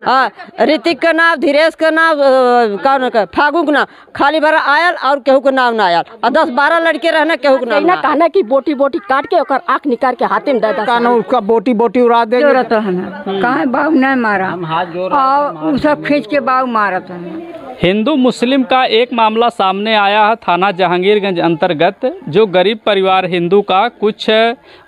हाँ, ऋतिक का नाम, धीरेश का नाम, कौन का फागू का नाम, खाली भरा आयल और केहू का नाम ना आयल, और 10-12 लड़के रहना केहू का नाम ना कहना कि बोटी बोटी काट के और आँख निकाल के हाथे में दे कहना उसका बोटी बोटी उड़ा दे। कहाँ बाबू नहीं मारा और सब खींच के बाबू मारा था। हिंदू मुस्लिम का एक मामला सामने आया है थाना जहांगीरगंज अंतर्गत, जो गरीब परिवार हिंदू का कुछ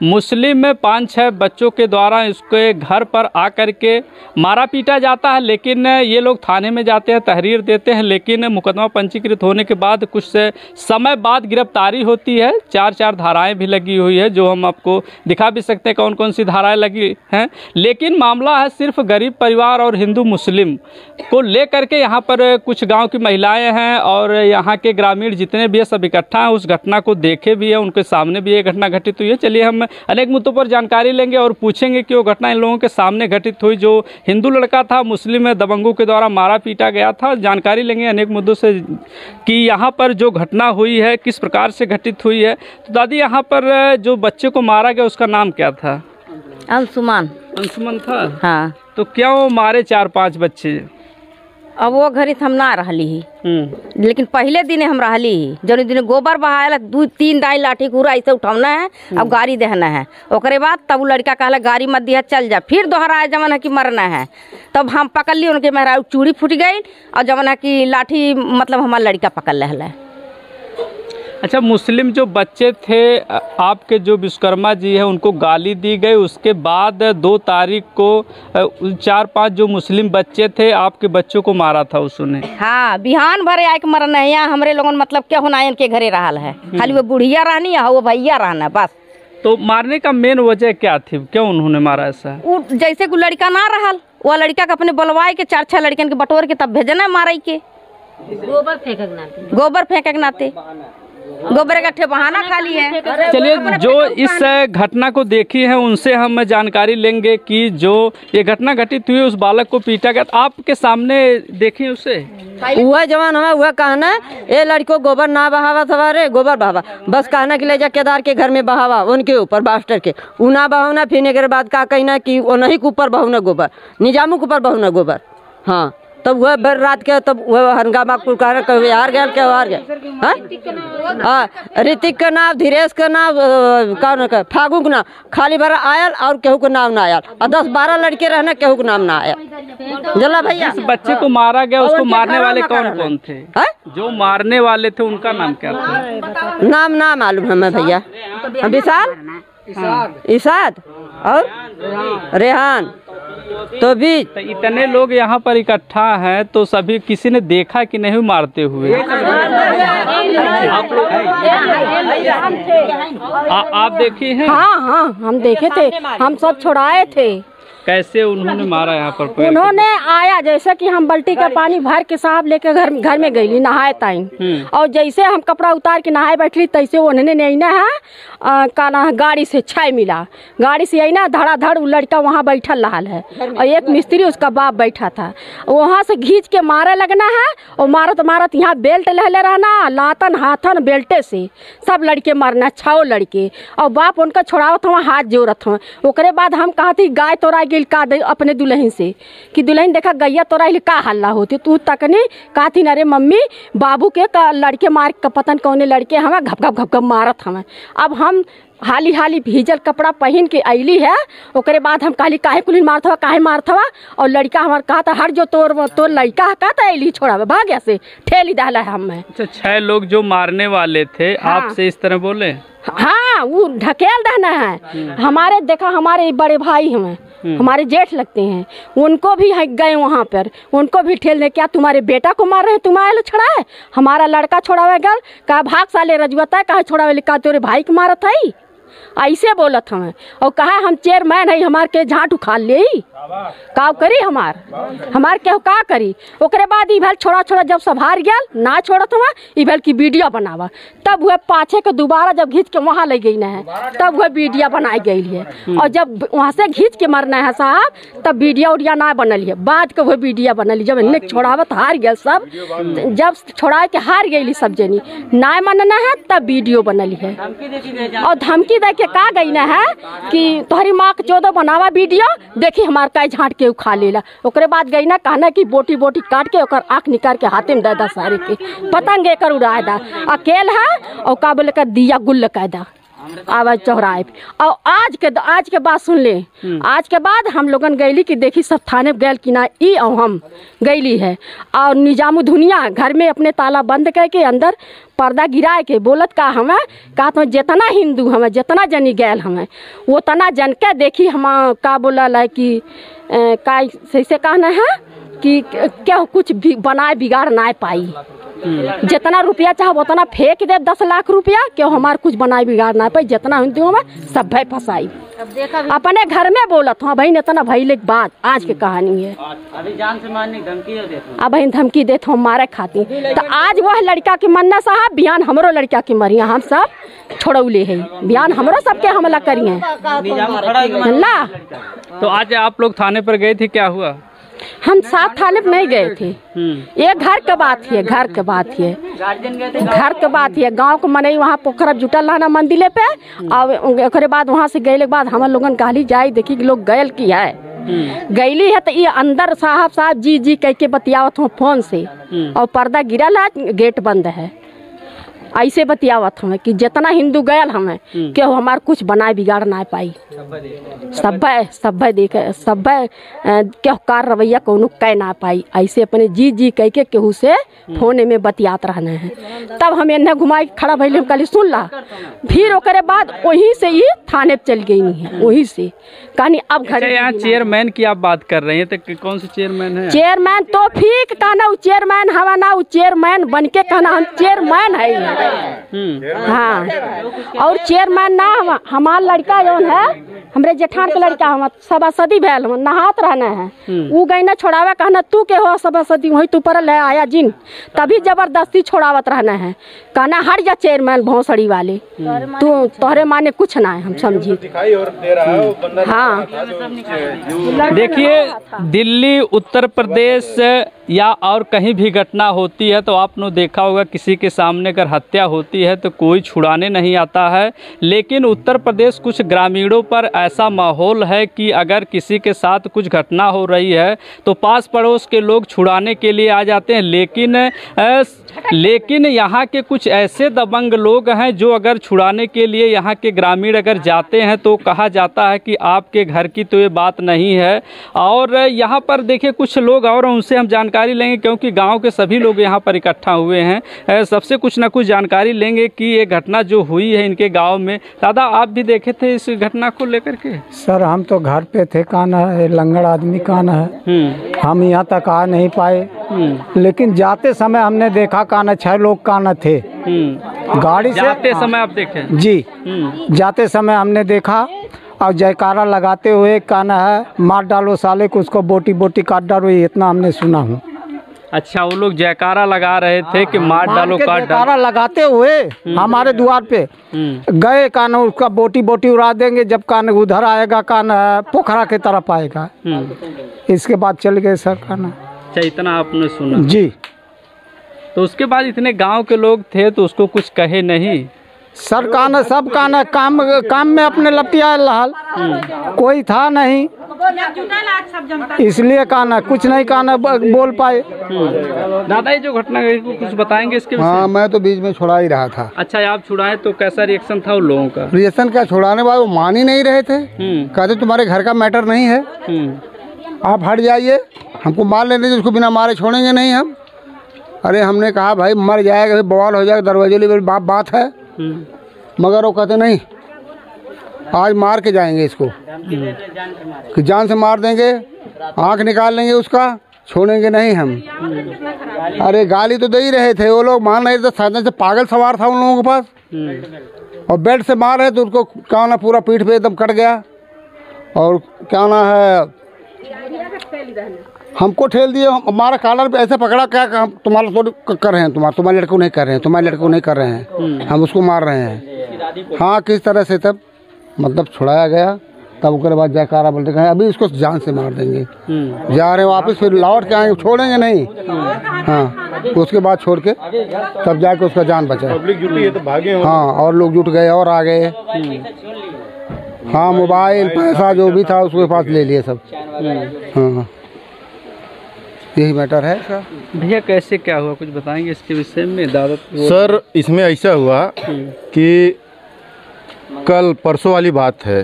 मुस्लिम में 5-6 बच्चों के द्वारा इसके घर पर आकर के मारा पीटा जाता है। लेकिन ये लोग थाने में जाते हैं, तहरीर देते हैं, लेकिन मुकदमा पंजीकृत होने के बाद कुछ समय बाद गिरफ्तारी होती है। 4 धाराएँ भी लगी हुई है, जो हम आपको दिखा भी सकते हैं कौन कौन सी धाराएँ लगी हैं। लेकिन मामला है सिर्फ गरीब परिवार और हिंदू मुस्लिम को लेकर के। यहाँ पर कुछ गांव की महिलाएं हैं और यहाँ के ग्रामीण जितने भी है सब इकट्ठा हैं, उस घटना को देखे भी है, उनके सामने भी ये घटना घटित हुई है। चलिए हम अनेक मुद्दों पर जानकारी लेंगे और पूछेंगे कि वो घटना इन लोगों के सामने घटित हुई, जो हिंदू लड़का था मुस्लिम में दबंगों के द्वारा मारा पीटा गया था। जानकारी लेंगे अनेक मुद्दों से कि यहाँ पर जो घटना हुई है किस प्रकार से घटित हुई है। तो दादी, यहाँ पर जो बच्चे को मारा गया उसका नाम क्या था? अंशुमान। अंशुमान था? हाँ। तो क्यों मारे 4-5 बच्चे? अब वो घड़ी हम ना रहली ही, लेकिन पहले दिन हम रहली ही, जो दिन गोबर बहायल 2-3 दाई लाठी कूड़ा ऐसे उठाना है, अब गाड़ी देना है। ओकरे बाद तब वो लड़का कहला गाड़ी मत दिया, चल जा। फिर दोहराया जमन है कि मरना है, तब हम पकड़ ली उनके मेहरा चूड़ी फूट गई और जमन है कि लाठी मतलब हमारा लड़का पकड़ रहा। अच्छा, मुस्लिम जो बच्चे थे आपके जो विश्वकर्मा जी है उनको गाली दी गई, उसके बाद 2 तारीख को 4-5 जो मुस्लिम बच्चे थे आपके बच्चों को मारा था उसने। हाँ, बिहान भरे आए के मरना है। यहाँ हमारे लोगों मतलब क्या होना है, इनके घरे रहा है, खाली वो बुढ़िया रहनी है, वो भैया रहना बस। तो मारने का मेन वजह क्या थी, क्यों उन्होंने मारा ऐसा? जैसे को लड़का ना रहा, वो लड़का के अपने बुलवाए के 4-6 लड़कन के बटोर के तब भेजना मारे के, गोबर फेंक के नाते गोबर का बहाना खाली है। चलिए, जो इस घटना को देखी है उनसे हम जानकारी लेंगे कि जो ये घटना घटित हुई उस बालक को पीटा गया, आपके सामने देखी उसे? वह जवान हमारा वह कहना ये लड़को गोबर ना बहावा सवारे, गोबर बहावा बस कहना कि ले जा केदार के घर में बहावा, उनके ऊपर मास्टर के ऊ ना बहावना। फिर के बाद का कहना कि वो नहीं के ऊपर बहावना गोबर, निजामों के ऊपर बहावना गोबर। हाँ, तब वह भर रात के तब वह हंगामा कुलकार कभी हार गया, क्या हार गया। हाँ, ऋतिक का नाम, धीरेश का नाम, कौन का फागू का नाम, खाली भरा आयल और केहू का नाम ना आयल, और 10-12 लड़के रहना केहू का नाम ना आयल। जला भैया, जिस बच्चे को मारा गया उसको मारने वाले कौन कौन थे? जो मारने वाले थे उनका नाम क्या था? नाम ना मालूम हमें भैया। विशाल, इसाद और रेहान। तो भी इतने लोग यहाँ पर इकट्ठा हैं, तो सभी किसी ने देखा कि नहीं मारते हुए? आप देखी हैं? हाँ, हम देखे थे, हम सब छुड़ाए थे। कैसे उन्होंने मारा यहाँ पर? उन्होंने आया जैसे कि हम बाल्टी का पानी भर के साहब लेके घर में गई नहाए टाइम, और जैसे हम कपड़ा उतार के नहाए बैठली तैसे उन्होंने नहीं ना है काना गाड़ी से छाई मिला, गाड़ी से आई ना धड़ाधड़ लड़का वहाँ बैठल रहा है और एक मिस्त्री उसका बाप बैठा था, वहाँ से घींच के मारे लगना है। और मारत मारत यहाँ बेल्ट लहले रहना, लातन हाथन बेल्टे से सब लड़के मारना, 6 लड़के, और बाप उनका छोड़ावत हुआ, हाथ जोड़त हुआ। ओकरे बाद हम कहा थी गाय तोरा का अपने दुल्हन से कि दुल्हन देखा गैया तोरा का हल्ला होती, तू तकने कहा थी अरे मम्मी बाबू के लड़के मार के पतन कौने लड़के हमें घप घप घप घप मारत हमें। अब हम हाली हाली भीजल कपड़ा पहन के अली है। ओकरे बाद हम कहली काहे कुलिन मारत हवा, काहे मारत हवा, और लड़का हमार कहा था हर जो तोर लड़का कहा था अली छोड़ा भाग गया से ठेली डाला है हमें। अच्छा, 6 लोग जो मारने वाले थे आपसे इस तरह बोले? हाँ, वो ढकेल रहना है। हमारे देखा हमारे बड़े भाई हमें हमारे जेठ लगते हैं, उनको भी गए वहाँ पर, उनको भी ठेलने क्या तुम्हारे बेटा को मार रहे हैं, तुम्हारे छोड़ा है, हमारा लड़का छोड़ावे गल कहा भाग साले रजवता है, कहा छोड़ावे कहा तेरे भाई को मारा था ही, ऐसे बोलत हमें। और कहा हम चेयरमैन है, हमार के झाट उखाड़ ले का करी हमार के का करी। ओकरे बाद ई भेल छोड़ा छोड़ा जब सब हार गया ना छोड़त हुआ, ई भेल की वीडियो बनावा, तब वह पाछे के दोबारा जब घींच के वहाँ ले गई ना है, तब वह वीडियो बनाई गई है। और जब वहाँ से घींच के मरना है साहब, तब वीडियो उडिया ना बनल है, बाद के वह वीडियो बनल। जब इन्हें छोड़ावत हार गया सब, जब छोड़ा के हार गई सब जनी ना मनना है, तब वीडियो बनल है। और धमकी धमकी दे के का गई ना है कि तुम्हारी माँ के 14 बनावा वीडियो देखी हमार का झाट के खा लेला। ओकरे बाद गई ना कहना कि बोटी बोटी काट के ओकर आँख निकाल के हाथे में दे दा सारे के पतंग एकर उड़ा दा अकेल है और का बोले कर दिया गुल्ल कह दा आवाज चौराहे पे। और आज के बाद सुन ले, आज के बाद हम लोगन गईली कि देखी सब थाने गैल कि ना ई और हम गईली है और निजामु दुनिया घर में अपने ताला बंद करके अंदर पर्दा गिरा के बोलत का हमें का तो जितना हिंदू हमें जितना जनी गैल हमें वो तना जन के देखी हम का बोला ला कि का से कहना है कि क्या कुछ भी बनाए बिगाड़ ना पाई। जितना रुपया चाहे उतना फेंक दे 10 लाख रुपया क्यों हमार कुछ बनाए बिगाड़ ना पाई। जितना हिंदू में सब भाई फंसाई अपने घर में बोलत हूँ भाई इतना भइले के बाद आज की कहानी है। अभी जान से मारने की धमकी देते अब भाई धमकी देते हम मारे खाती तो आज वह लड़का की मन्ना साहब बयान हमरो लड़का की मरिया हम सब छोड़ौले है बयान हमरो सबके हमला करिए ला। तो आज आप लोग थाने पर गए थे, क्या हुआ? हम साथ थाने पर नहीं गए थे। ये घर के बात है, घर के बात है, घर के बात है। गांव को मने वहाँ पोखरा जुटल रहना मंदिर पे और ओकरे बाद वहाँ से गए के बाद हम लोगन कहली जाए देखी कि लोग गयल की है गईली है तो ये अंदर साहब जी कह के बतियावत हूँ फोन से और पर्दा गिरल है गेट बंद है ऐसे बतियावत हमें कि जितना हिंदू गयल हमें क्यों हमार कुछ बनाए बिगाड़ ना पाई। सब देखे सब क्यों कार रवैया कोनो कह ना पाई ऐसे अपने जी कह के केहू से फोन में बतियात रहना है। तब हम इन्हें घुमा के खड़ा भैले कल सुन ला फिर ओकरे बाद वहीं से ही थाने पे चल गई है वहीं से कहानी। अब घर यहाँ चेयरमैन की आप बात कर रहे हैं तो कौन से चेयरमैन है? चेयरमैन तो ठीक कहना चेयरमैन हवा ना चेयरमैन बन के कहना हम चेयरमैन है। हाँ और चेयरमैन ना हमार लड़का जो है हमरे जेठान के लड़का हम सभासदी भैल हम नहात रहना है वो गई ना छोड़ावा कहना तू के हो सभासदी वही तू पर ले आया जिन तभी जबरदस्ती छोड़ावत रहना है कहना हट जा चेयरमैन भौसड़ी वाले तू तोहरे माने कुछ ना है हम समझी। हाँ देखिए दिल्ली उत्तर प्रदेश या और कहीं भी घटना होती है तो आपने देखा होगा किसी के सामने अगर हत्या होती है तो कोई छुड़ाने नहीं आता है। लेकिन उत्तर प्रदेश कुछ ग्रामीणों पर ऐसा माहौल है कि अगर किसी के साथ कुछ घटना हो रही है तो पास पड़ोस के लोग छुड़ाने के लिए आ जाते हैं। लेकिन यहाँ के कुछ ऐसे दबंग लोग हैं जो अगर छुड़ाने के लिए यहाँ के ग्रामीण अगर जाते हैं तो कहा जाता है कि आपके घर की तो ये बात नहीं है। और यहाँ पर देखिए कुछ लोग और उनसे हम जानकारी लेंगे क्योंकि गांव के सभी लोग यहाँ पर इकट्ठा हुए हैं। सबसे कुछ ना कुछ जानकारी लेंगे कि ये घटना जो हुई है इनके गांव में। दादा आप भी देखे थे इस घटना को लेकर के? सर हम तो घर पे थे, काना है लंगड़ आदमी काना है, हम यहाँ तक आ नहीं पाए। लेकिन जाते समय हमने देखा काना 6 लोग काना थे गाड़ी से। जाते समय आप देखे? जी जाते समय हमने देखा और जयकारा लगाते हुए काना है मार डालो साले को, उसको बोटी बोटी काट डालो, इतना हमने सुना हूँ। अच्छा वो लोग जयकारा लगा रहे थे कि मार डालो काट डालो। जयकारा लगाते हुए हमारे द्वार पे गए काना उसका बोटी बोटी उड़ा देंगे। जब कान उधर आएगा काना पोखरा के तरफ आएगा इसके बाद चल गए सर काना। अच्छा इतना आपने सुना? जी। तो उसके बाद इतने गांव के लोग थे तो उसको कुछ कहे नहीं? सर काना सब काना काम में अपने लपटिया लाल कोई था नहीं इसलिए काना कुछ नहीं काना बोल पाए। दादा ये जो घटना कुछ बताएंगे इसके? हाँ मैं तो बीच में छुड़ा ही रहा था। अच्छा आप छुड़ाए तो कैसा रिएक्शन था उन लोगों का? रिएक्शन क्या, छुड़ाने वाले वो मान ही नहीं रहे थे, कहते तुम्हारे घर का मैटर नहीं है आप हट जाइए, हमको मार लेने उसको बिना मारे छोड़ेंगे नहीं हम। अरे हमने कहा भाई मर जाएगा बवाल हो जाएगा दरवाजे बात है, मगर वो कहते नहीं आज मार के जाएंगे इसको कि जान से मार देंगे, आंख निकाल लेंगे उसका, छोड़ेंगे नहीं हम। अरे गाली तो दे ही रहे थे वो लोग, मान नहीं थे, साधन से पागल सवार था उन लोगों के पास और बेड से मार रहे तो उसको क्या ना पूरा पीठ पे एकदम कट गया और क्या ना है हमको ठेल दिए, हमारा कॉलर पे ऐसे पकड़ा क्या हम तुम्हारा थोड़ी कर रहे हैं, तुम्हारे लड़के को नहीं कर रहे हैं, तुम्हारे लड़के को नहीं कर रहे हैं, हम उसको मार रहे हैं। हाँ किस तरह से तब मतलब छुड़ाया गया। तब उसके बाद जयकारा बोलते कहें अभी इसको जान से मार देंगे, जा रहे हैं वापस फिर लौट के आएंगे, छोड़ेंगे नहीं। हाँ उसके बाद छोड़ के तब जाके उसका जान बचा। पब्लिक जुटी है तो भागे हो। हाँ, और लोग जुट गए और आ गए। हाँ, मोबाइल पैसा जो भी था उसके पास ले लिए सब। हाँ, यही मैटर है इसका। भैया कैसे क्या हुआ, कुछ बताएंगे इसके विषय में? दादा सर, इसमें ऐसा हुआ कि कल परसों वाली बात है,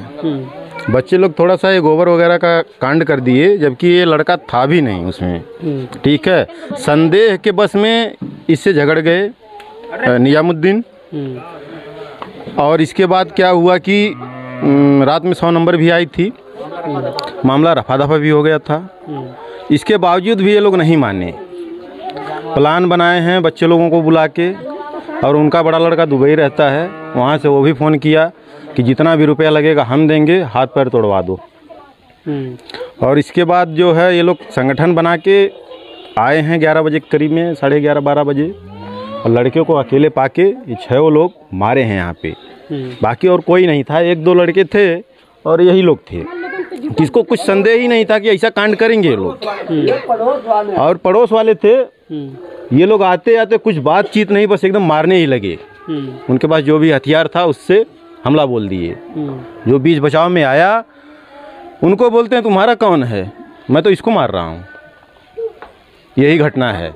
बच्चे लोग थोड़ा सा ये गोबर वगैरह का कांड कर दिए, जबकि ये लड़का था भी नहीं उसमें। ठीक है, संदेह के बस में इससे झगड़ गए निजामुद्दीन। और इसके बाद क्या हुआ कि रात में 100 नंबर भी आई थी, मामला रफा दफा भी हो गया था। इसके बावजूद भी ये लोग नहीं माने, प्लान बनाए हैं बच्चे लोगों को बुला के। और उनका बड़ा लड़का दुबई रहता है, वहाँ से वो भी फ़ोन किया कि जितना भी रुपया लगेगा हम देंगे, हाथ पैर तोड़वा दो। और इसके बाद जो है ये लोग संगठन बना के आए हैं 11 बजे के करीब में, 11:30-12 बजे। और लड़कियों को अकेले पाके ये 6 लोग मारे हैं यहाँ पे। बाकी और कोई नहीं था, 1-2 लड़के थे और यही लोग थे, जिसको कुछ संदेह ही नहीं था कि ऐसा कांड करेंगे ये लोग। और पड़ोस वाले थे, ये लोग आते आते कुछ बातचीत नहीं, बस एकदम मारने ही लगे। उनके पास जो भी हथियार था उससे हमला बोल दिए। जो बीच बचाव में आया उनको बोलते हैं तुम्हारा कौन है, मैं तो इसको मार रहा हूँ। यही घटना है।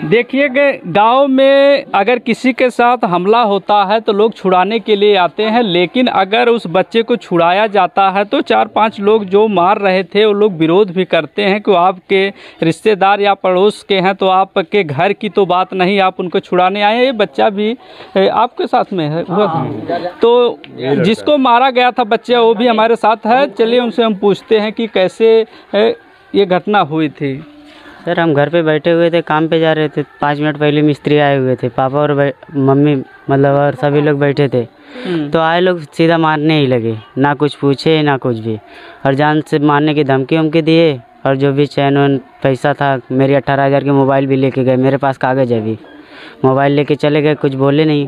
देखिए गांव में अगर किसी के साथ हमला होता है तो लोग छुड़ाने के लिए आते हैं, लेकिन अगर उस बच्चे को छुड़ाया जाता है तो 4-5 लोग जो मार रहे थे वो लोग विरोध भी करते हैं कि आपके रिश्तेदार या पड़ोस के हैं तो आपके घर की तो बात नहीं, आप उनको छुड़ाने आए हैं। ये बच्चा भी आपके साथ में है हुआ। तो जिसको मारा गया था बच्चा वो भी हमारे साथ है, चलिए उनसे हम पूछते हैं कि कैसे ये घटना हुई थी। सर, हम घर पे बैठे हुए थे, काम पे जा रहे थे। 5 मिनट पहले मिस्त्री आए हुए थे, पापा और मम्मी मतलब और सभी लोग बैठे थे। तो आए लोग सीधा मारने ही लगे, ना कुछ पूछे ना कुछ भी, और जान से मारने की धमकी दिए। और जो भी चैन वैन पैसा था, मेरी 18,000 की मोबाइल भी लेके गए, मेरे पास कागज़ है अभी, मोबाइल लेके चले गए, कुछ बोले नहीं।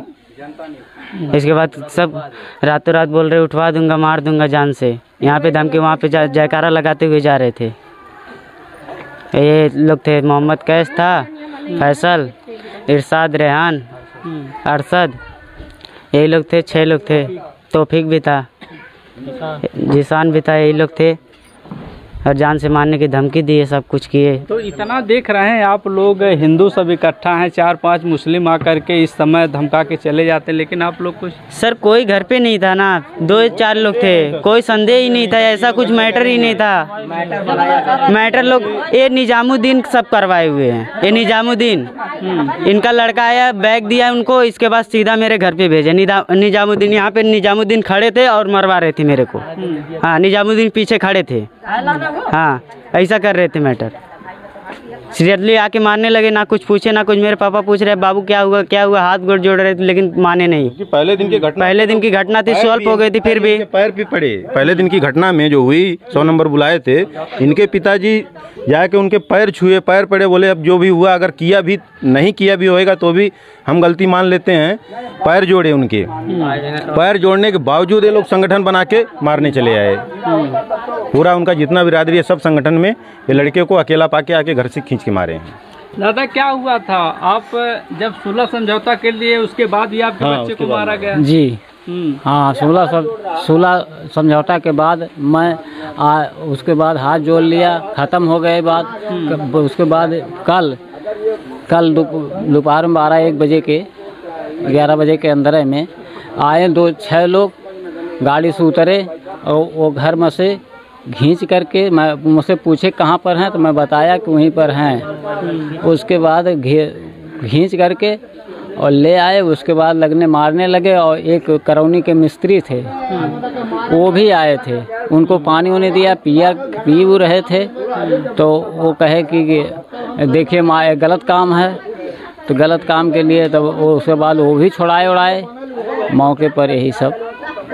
इसके बाद सब रातों रात बोल रहे उठवा दूंगा, मार दूंगा जान से। यहाँ पे धमकी, वहाँ पे जयकारा लगाते हुए जा रहे थे। ये लोग थे, मोहम्मद कैस था, फैसल, इरशाद, रेहान, अरशद, यही लोग थे। 6 लोग थे, तौफीक भी था, जिसान भी था, यही लोग थे। और जान से मारने की धमकी दी है, सब कुछ किए। तो इतना देख रहे हैं आप लोग, हिंदू सब इकट्ठा हैं, 4-5 मुस्लिम आकर के इस समय धमका के चले जाते हैं, लेकिन आप लोग कुछ? सर, कोई घर पे नहीं था ना, 2-4 लोग थे, कोई संदेह ही नहीं था, ऐसा कुछ मैटर ही नहीं था। मैटर लोग ये निजामुद्दीन सब करवाए हुए हैं। ये निजामुद्दीन, इनका लड़का आया, बैग दिया उनको, इसके बाद सीधा मेरे घर पे भेजे। निजामुद्दीन यहाँ पे निजामुद्दीन खड़े थे और मरवा रहे थे मेरे को। हाँ, निजामुद्दीन पीछे खड़े थे। हाँ, ऐसा कर रहे थे मैटर। सीरियसली आके मारने लगे, ना कुछ पूछे ना कुछ। मेरे पापा पूछ रहे बाबू क्या हुआ क्या हुआ, हाथ गोड़ जोड़ रहे थे, लेकिन माने नहीं। पहले दिन की घटना थी, सॉल्व हो गई थी, फिर भी पैर भी पड़े। पहले दिन की घटना में जो हुई, 100 नंबर बुलाए थे, इनके पिताजी जाके उनके पैर छुए, पैर पड़े, बोले अब जो भी हुआ, अगर किया भी नहीं किया भी होएगा तो भी हम गलती मान लेते हैं। पैर जोड़े उनके, पैर जोड़ने के बावजूद ये लोग संगठन बना के मारने चले आए। पूरा उनका जितना बिरादरी है सब संगठन में, ये लड़के को अकेला पाके आके घर से खींच के मारे हैं। दादा, क्या हुआ था? आप जब 16 समझौता के लिए, उसके बाद ही आपके बच्चे को मारा गया? जी हाँ, 16 समझौता के बाद मैं उसके बाद हाथ जोड़ लिया, ख़त्म हो गए बात। उसके बाद कल दोपहर में 12-1 बजे के 11 बजे के अंदर में आए 2-6 लोग, गाड़ी से उतरे और वो घर में से खींच करके मुझसे पूछे कहाँ पर हैं, तो मैं बताया कि वहीं पर हैं। उसके बाद खींच करके और ले आए। उसके बाद लगने मारने लगे। और एक करौनी के मिस्त्री थे, वो भी आए थे, उनको पानी उन्हें दिया, पी रहे थे। तो वो कहे कि देखिए गलत काम है, तो गलत काम के लिए तो उसके बाद वो भी छुड़ाए मौके पर। यही सब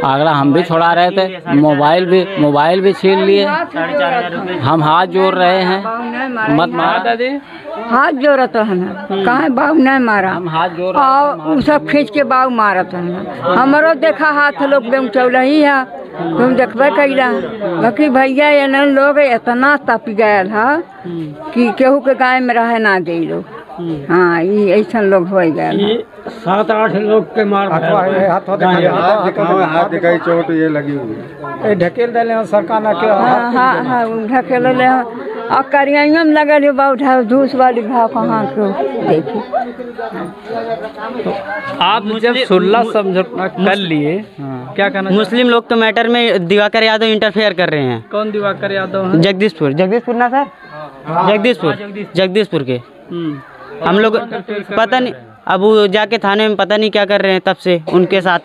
आगरा हम भी छुड़ा रहे थे, मोबाइल भी छीन लिए। हम हाथ जोड़ रहे हैं, मत मारा दादी, हाथ जोड़त हमें, कहाँ बाबू नहीं मारा, हम हाथ जोड़ और सब खींच के बाबू मारत हमें। हमारो देखा हाथ लोग बेचौल ही है, तुम देखबे कैला बाकी भैया ये न लोग इतना तप गया था कि केहू के गाय में रहे ना दे लोग। हाँ ये ऐसा लोग हो गया 7-8 लोग के मार हाथ दिखाई चोट ये लगी हुई ढकेल दिले सरकार ना के हाँ हाँ हाँ ढकेल ले और करिया में लगल है बहुत धूस वाली भाव कहाँ को देखी। आप जब सुलह समझौता कर लिए क्या कहना मुस्लिम लोग तो मैटर में दिवाकर यादव इंटरफेयर कर रहे हैं। कौन दिवाकर यादव है? जगदीशपुर ना सर, जगदीशपुर के हम लोग पता नहीं, अब वो जाके थाने में पता नहीं क्या कर रहे हैं तब से उनके साथ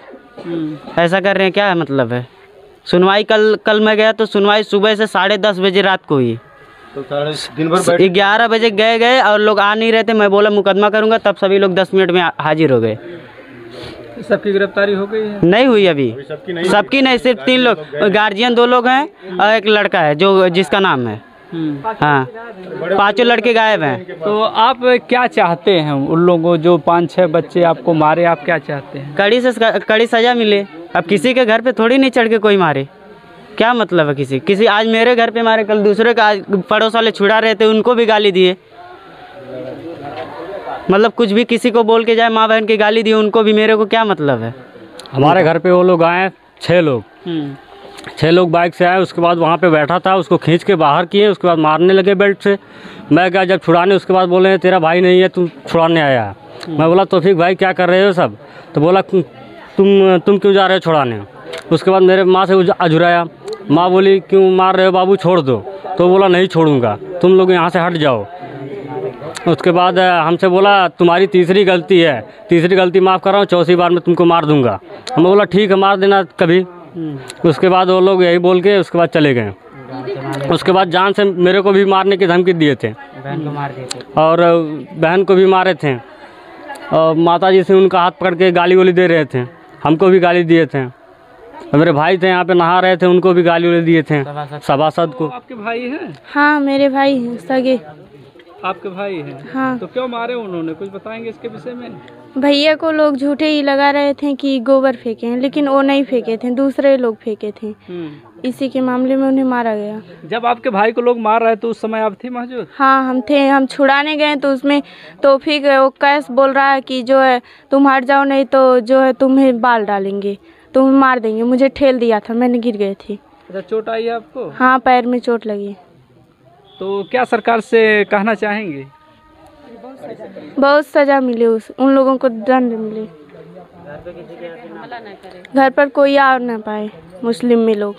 ऐसा कर रहे हैं। क्या मतलब है सुनवाई? कल मैं गया तो सुनवाई सुबह से 10:30 बजे रात को हुई, तो दिन भर 11 बजे गए और लोग आ नहीं रहे थे। मैं बोला मुकदमा करूंगा, तब सभी लोग 10 मिनट में हाजिर हो गए। सबकी गिरफ्तारी हो गई है? नहीं हुई अभी, सबकी नहीं, सिर्फ 3 लोग, गार्जियन 2 लोग हैं और एक लड़का है जो जिसका नाम है। हाँ 5 लड़के गायब हैं। तो आप क्या चाहते हैं उन लोगों जो 5-6 बच्चे आपको मारे, आप क्या चाहते हैं? कड़ी से कड़ी सजा मिले। अब किसी के घर पे थोड़ी नहीं चढ़ के कोई मारे, क्या मतलब है? किसी आज मेरे घर पे मारे, कल दूसरे का, पड़ोस वाले छुड़ा रहे थे उनको भी गाली दिए। मतलब कुछ भी किसी को बोल के जाए, माँ बहन की गाली दी उनको भी, मेरे को क्या मतलब है? हमारे घर पे वो लोग आए 6 लोग 6 लोग बाइक से आए। उसके बाद वहाँ पे बैठा था, उसको खींच के बाहर किए, उसके बाद मारने लगे बेल्ट से। मैं गया जब छुड़ाने, उसके बाद बोले तेरा भाई नहीं है, तू छुड़ाने आया है। मैं बोला तौफीक भाई क्या कर रहे हो सब? तो बोला तुम क्यों जा रहे हो छुड़ाने? उसके बाद मेरे माँ से अझुराया। माँ बोली क्यों मार रहे हो बाबू, छोड़ दो। तो बोला नहीं छोड़ूंगा, तुम लोग यहाँ से हट जाओ। उसके बाद हमसे बोला तुम्हारी तीसरी गलती है, तीसरी गलती माफ़ कर रहा हूँ, चौथी बार में तुमको मार दूंगा। मैं बोला ठीक है मार देना कभी। उसके बाद वो लोग यही बोल के उसके बाद चले गए। उसके बाद जान से मेरे को भी मारने की धमकी दिए थे, बहन को मार दिए थे और बहन को भी मारे थे, और माता जी से उनका हाथ पकड़ के गाली वाली दे रहे थे, हमको भी गाली दिए थे। मेरे भाई थे यहाँ पे नहा रहे थे, उनको भी गाली वाली दिए थे सभासद को। आपके भाई हैं? हाँ मेरे भाई हैं, सगे आपके भाई हैं? हाँ। तो क्यों मारे उन्होंने, कुछ बताएंगे इसके विषय में? भैया को लोग झूठे ही लगा रहे थे कि गोबर फेंके हैं, लेकिन वो नहीं फेंके थे, दूसरे लोग फेंके थे। इसी के मामले में उन्हें मारा गया। जब आपके भाई को लोग मार रहे तो उस समय आप थे मौजूद? हाँ हम थे, हम छुड़ाने गए तो उसमें तौफीक वो कैस बोल रहा है कि जो है तुम हट जाओ नहीं तो जो है तुम्हें बाल डालेंगे, तुम्हें मार देंगे। मुझे ठेल दिया था, मैंने गिर गई थी। अच्छा चोट आई है आपको? हाँ पैर में चोट लगी। तो क्या सरकार से कहना चाहेंगे? बहुत सजा मिले, उन लोगों को दंड मिले, घर पर कोई आ ना पाए मुस्लिम में लोग।